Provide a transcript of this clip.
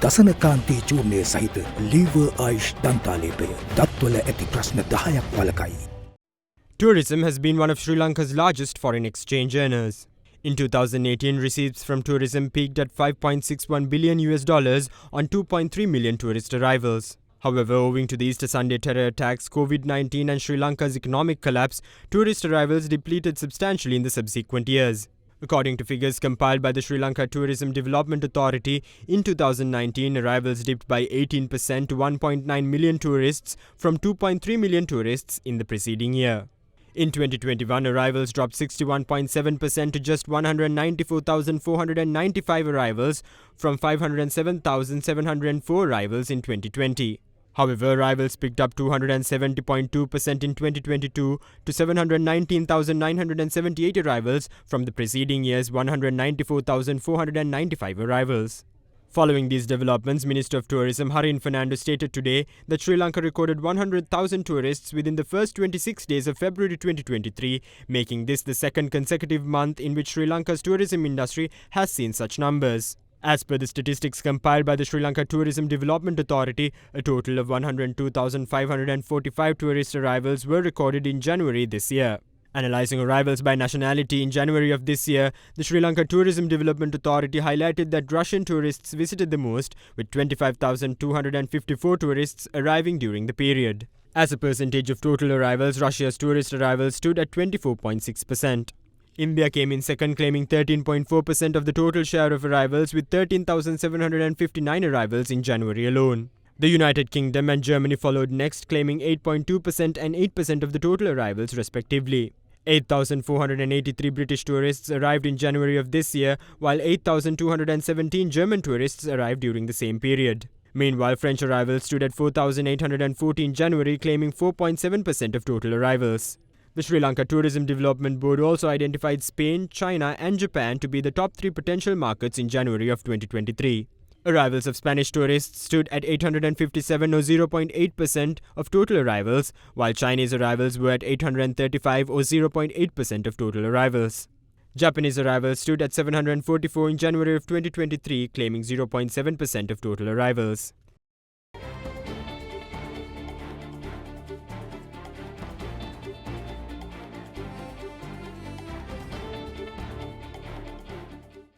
දසනකාන්තී චූර්ණය සහිත ලීවර් ආයුෂ් දන්තාලේපය දත්වල ඇති ප්‍රශ්න 10ක් වළකයි. Tourism has been one of Sri Lanka's largest foreign exchange earners. In 2018, receipts from tourism peaked at $5.61 billion on 2.3 million tourist arrivals. However, owing to the Easter Sunday terror attacks, COVID-19 and Sri Lanka's economic collapse, tourist arrivals depleted substantially in the subsequent years. According to figures compiled by the Sri Lanka Tourism Development Authority, in 2019, arrivals dipped by 18% to 1.9 million tourists from 2.3 million tourists in the preceding year. In 2021, arrivals dropped 61.7% to just 194,495 arrivals from 507,704 arrivals in 2020. However, arrivals picked up 270.2% in 2022 to 719,978 arrivals from the preceding year's 194,495 arrivals. Following these developments, Minister of Tourism Harin Fernando stated today that Sri Lanka recorded 100,000 tourists within the first 26 days of February 2023, making this the second consecutive month in which Sri Lanka's tourism industry has seen such numbers. As per the statistics compiled by the Sri Lanka Tourism Development Authority, a total of 102,545 tourist arrivals were recorded in January this year. Analyzing arrivals by nationality in January of this year, the Sri Lanka Tourism Development Authority highlighted that Russian tourists visited the most, with 25,254 tourists arriving during the period. As a percentage of total arrivals, Russia's tourist arrivals stood at 24.6%. India came in second, claiming 13.4% of the total share of arrivals with 13,759 arrivals in January alone. The United Kingdom and Germany followed next, claiming 8.2% and 8% of the total arrivals respectively. 8,483 British tourists arrived in January of this year, while 8,217 German tourists arrived during the same period. Meanwhile, French arrivals stood at 4,814 in January, claiming 4.7% of total arrivals. The Sri Lanka Tourism Development Board also identified Spain, China and Japan to be the top 3 potential markets in January of 2023. Arrivals of Spanish tourists stood at 857 or 0.8% of total arrivals, while Chinese arrivals were at 835 or 0.8% of total arrivals. Japanese arrivals stood at 744 in January of 2023, claiming 0.7% of total arrivals.